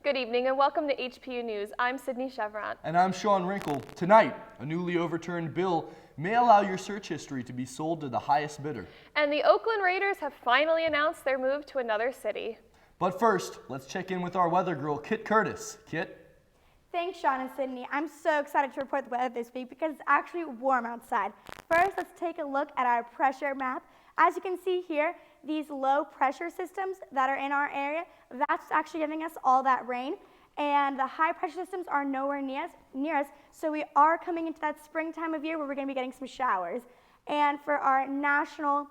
Good evening and welcome to HPU News. I'm Sydney Chevron. And I'm Sean Wrinkle. Tonight, a newly overturned bill may allow your search history to be sold to the highest bidder. And the Oakland Raiders have finally announced their move to another city. But first, let's check in with our weather girl, Kit Curtis. Kit? Thanks, Sean and Sydney. I'm so excited to report the weather this week because it's actually warm outside. First, let's take a look at our pressure map. As you can see here, these low pressure systems that are in our area, that's actually giving us all that rain. And the high pressure systems are nowhere near us, so we are coming into that spring time of year where we're going to be getting some showers. And for our national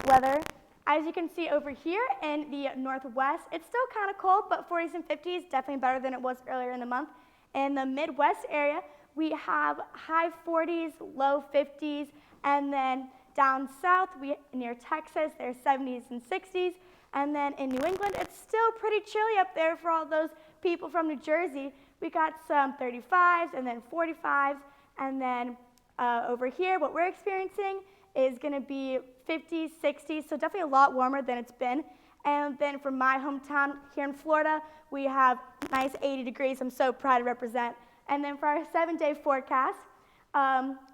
weather, as you can see over here in the northwest, it's still kind of cold, but 40s and 50s, definitely better than it was earlier in the month. In the Midwest area, we have high 40s, low 50s, and then down south, near Texas, there's 70s and 60s. And then in New England, it's still pretty chilly up there for all those people from New Jersey. We got some 35s and then 45s. And then over here, what we're experiencing is going to be 50s, 60s, so definitely a lot warmer than it's been. And then from my hometown here in Florida, we have nice 80 degrees. I'm so proud to represent. And then for our 7-day forecast,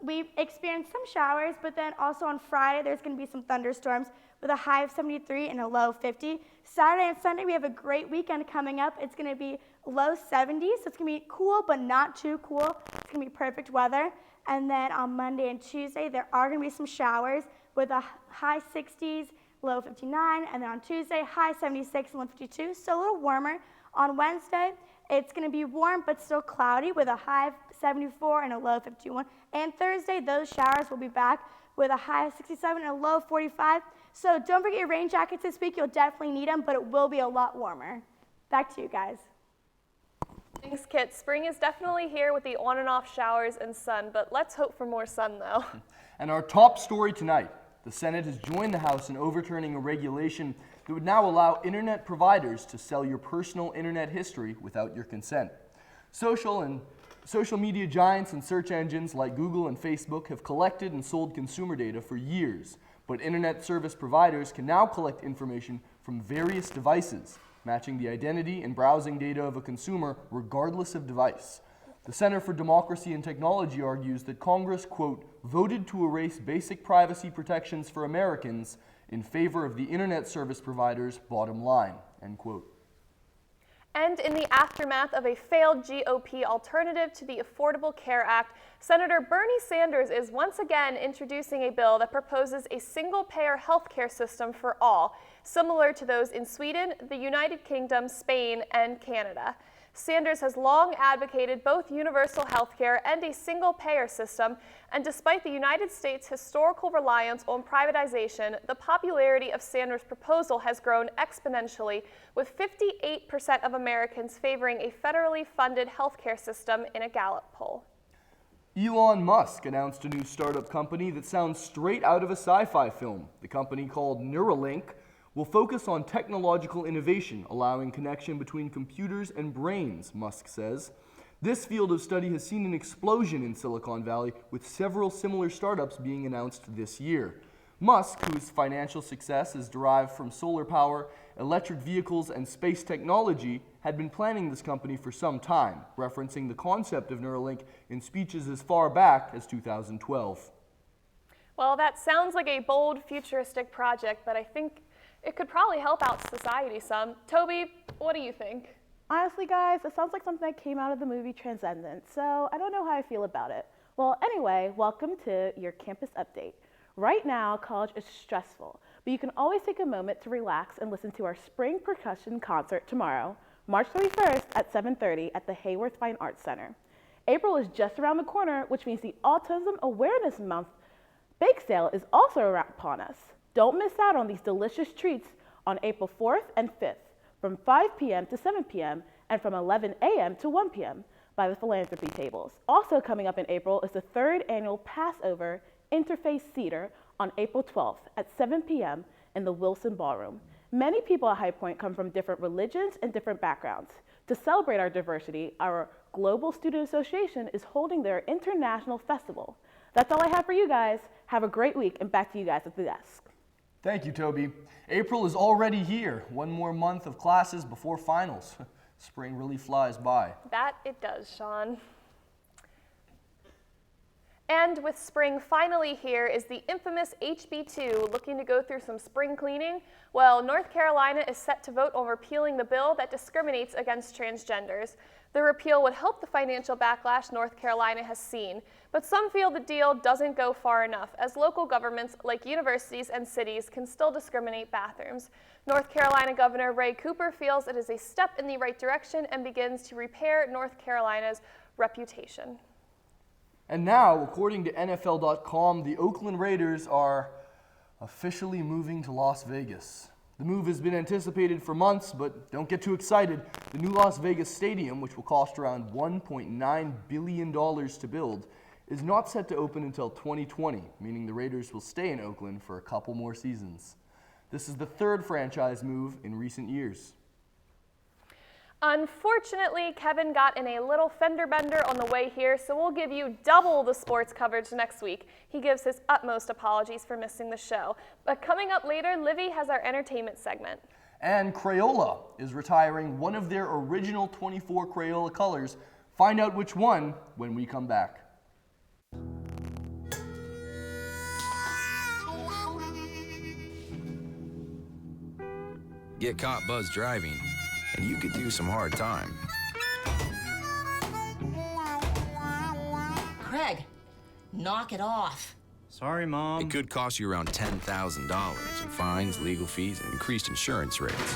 we've experienced some showers, but then also on Friday, there's going to be some thunderstorms with a high of 73 and a low 50. Saturday and Sunday, we have a great weekend coming up. It's going to be low 70s, so it's going to be cool, but not too cool. It's going to be perfect weather. And then on Monday and Tuesday, there are going to be some showers with a high 60s, low 59, and then on Tuesday, high 76 and low 52, so a little warmer. On Wednesday, it's going to be warm but still cloudy with a high of 74 and a low of 51. And Thursday, those showers will be back with a high of 67 and a low of 45. So don't forget your rain jackets this week. You'll definitely need them, but it will be a lot warmer. Back to you guys. Thanks, Kit. Spring is definitely here with the on and off showers and sun, but let's hope for more sun, though. And our top story tonight, the Senate has joined the House in overturning a regulation that would now allow internet providers to sell your personal internet history without your consent. Social media giants and search engines like Google and Facebook have collected and sold consumer data for years, but internet service providers can now collect information from various devices, matching the identity and browsing data of a consumer regardless of device. The Center for Democracy and Technology argues that Congress, quote, voted to erase basic privacy protections for Americans in favor of the internet service providers' bottom line, end quote. And in the aftermath of a failed GOP alternative to the Affordable Care Act, Senator Bernie Sanders is once again introducing a bill that proposes a single-payer health care system for all, similar to those in Sweden, the United Kingdom, Spain, and Canada. Sanders has long advocated both universal health care and a single-payer system, and despite the United States' historical reliance on privatization, the popularity of Sanders' proposal has grown exponentially, with 58% of Americans favoring a federally funded health care system in a Gallup poll. Elon Musk announced a new startup company that sounds straight out of a sci-fi film. The company, called Neuralink, will focus on technological innovation, allowing connection between computers and brains, Musk says. This field of study has seen an explosion in Silicon Valley, with several similar startups being announced this year. Musk, whose financial success is derived from solar power, electric vehicles, and space technology, had been planning this company for some time, referencing the concept of Neuralink in speeches as far back as 2012. Well, that sounds like a bold, futuristic project, but I think it could probably help out society some. Toby, what do you think? Honestly, guys, it sounds like something that came out of the movie Transcendent, so I don't know how I feel about it. Well, anyway, welcome to your campus update. Right now, college is stressful, but you can always take a moment to relax and listen to our spring percussion concert tomorrow, March 31st at 7:30 at the Hayworth Fine Arts Center. April is just around the corner, which means the Autism Awareness Month bake sale is also upon us. Don't miss out on these delicious treats on April 4th and 5th from 5 p.m. to 7 p.m. and from 11 a.m. to 1 p.m. by the philanthropy tables. Also coming up in April is the 3rd annual Passover Interfaith Seder on April 12th at 7 p.m. in the Wilson Ballroom. Many people at High Point come from different religions and different backgrounds. To celebrate our diversity, our Global Student Association is holding their International Festival. That's all I have for you guys. Have a great week, and back to you guys at the desk. Thank you, Toby. April is already here. One more month of classes before finals. Spring really flies by. That it does, Sean. And with spring finally here, is the infamous HB2 looking to go through some spring cleaning? Well, North Carolina is set to vote on repealing the bill that discriminates against transgenders. The repeal would help the financial backlash North Carolina has seen, but some feel the deal doesn't go far enough, as local governments like universities and cities can still discriminate bathrooms. North Carolina Governor Ray Cooper feels it is a step in the right direction and begins to repair North Carolina's reputation. And now, according to NFL.com, the Oakland Raiders are officially moving to Las Vegas. The move has been anticipated for months, but don't get too excited. The new Las Vegas Stadium, which will cost around $1.9 billion to build, is not set to open until 2020, meaning the Raiders will stay in Oakland for a couple more seasons. This is the third franchise move in recent years. Unfortunately, Kevin got in a little fender bender on the way here, so we'll give you double the sports coverage next week. He gives his utmost apologies for missing the show. But coming up later, Livy has our entertainment segment. And Crayola is retiring one of their original 24 Crayola colors. Find out which one when we come back. Get caught buzz driving, and you could do some hard time. Craig, knock it off. Sorry, Mom. It could cost you around $10,000 in fines, legal fees, and increased insurance rates.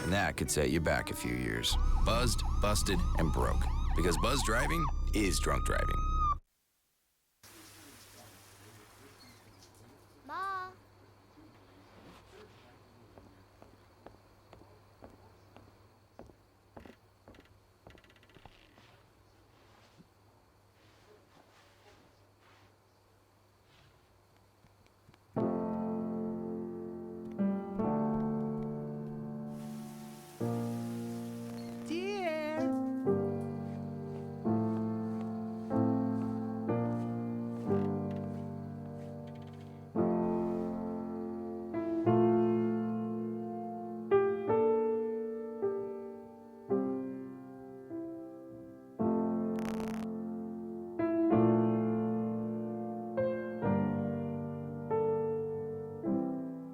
And that could set you back a few years. Buzzed, busted, and broke. Because buzz driving is drunk driving. Ma.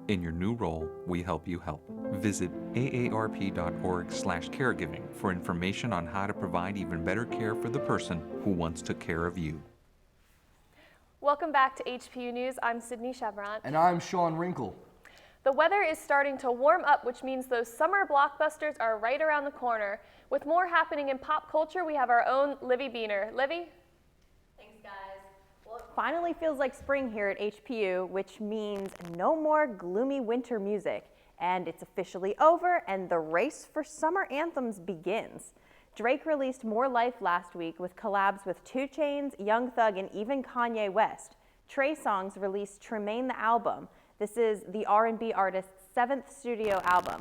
In your new role, we help you help. Visit aarp.org/caregiving for information on how to provide even better care for the person who once took care of you. Welcome back to HPU News. I'm Sydney Chevron. And I'm Sean Wrinkle. The weather is starting to warm up, which means those summer blockbusters are right around the corner. With more happening in pop culture, we have our own Livy Beaner. Livy? Thanks, guys. Well, it finally feels like spring here at HPU, which means no more gloomy winter music. And it's officially over, and the race for summer anthems begins. Drake released more life last week with collabs with 2 Chainz, Young Thug, and even Kanye West. Trey Songz released Tremaine the Album. This is the R&B artist's 7th studio album.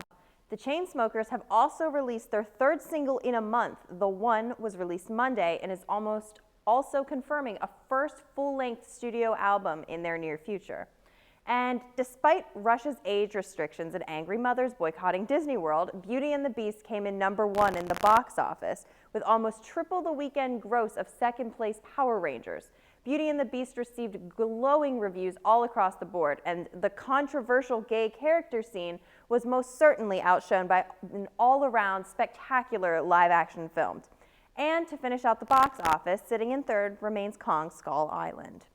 The Chainsmokers have also released their 3rd single in a month. The One was released Monday and is almost also confirming a first full-length studio album in their near future. And despite Russia's age restrictions and angry mothers boycotting Disney World, Beauty and the Beast came in #1 in the box office, with almost triple the weekend gross of second-place Power Rangers. Beauty and the Beast received glowing reviews all across the board, and the controversial gay character scene was most certainly outshone by an all-around spectacular live-action film. And to finish out the box office, sitting in 3rd remains Kong Skull Island.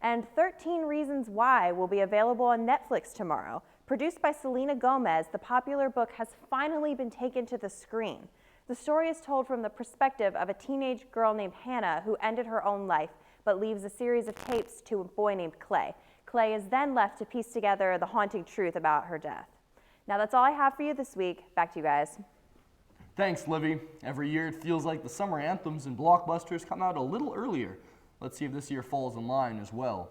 And 13 Reasons Why will be available on Netflix tomorrow. Produced by Selena Gomez, the popular book has finally been taken to the screen. The story is told from the perspective of a teenage girl named Hannah who ended her own life, but leaves a series of tapes to a boy named Clay. Clay is then left to piece together the haunting truth about her death. Now that's all I have for you this week. Back to you guys. Thanks, Livy. Every year it feels like the summer anthems and blockbusters come out a little earlier. Let's see if this year falls in line as well.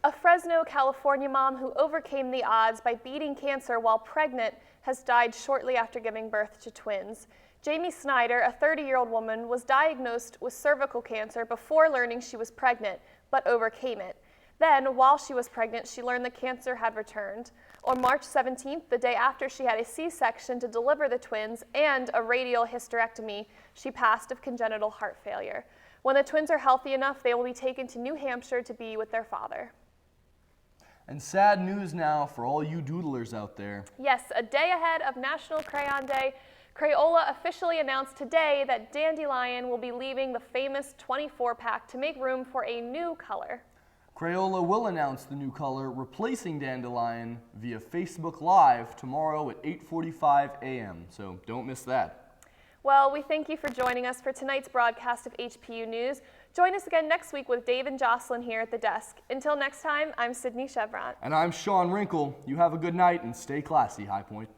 A Fresno, California mom who overcame the odds by beating cancer while pregnant has died shortly after giving birth to twins. Jamie Snyder, a 30-year-old woman, was diagnosed with cervical cancer before learning she was pregnant, but overcame it. Then, while she was pregnant, she learned the cancer had returned. On March 17th, the day after she had a C-section to deliver the twins and a radial hysterectomy, she passed of congenital heart failure. When the twins are healthy enough, they will be taken to New Hampshire to be with their father. And sad news now for all you doodlers out there. Yes, a day ahead of National Crayon Day, Crayola officially announced today that Dandelion will be leaving the famous 24-pack to make room for a new color. Crayola will announce the new color replacing Dandelion via Facebook Live tomorrow at 8:45 a.m., so don't miss that. Well, we thank you for joining us for tonight's broadcast of HPU News. Join us again next week with Dave and Jocelyn here at the desk. Until next time, I'm Sydney Chevron. And I'm Sean Wrinkle. You have a good night and stay classy, High Point.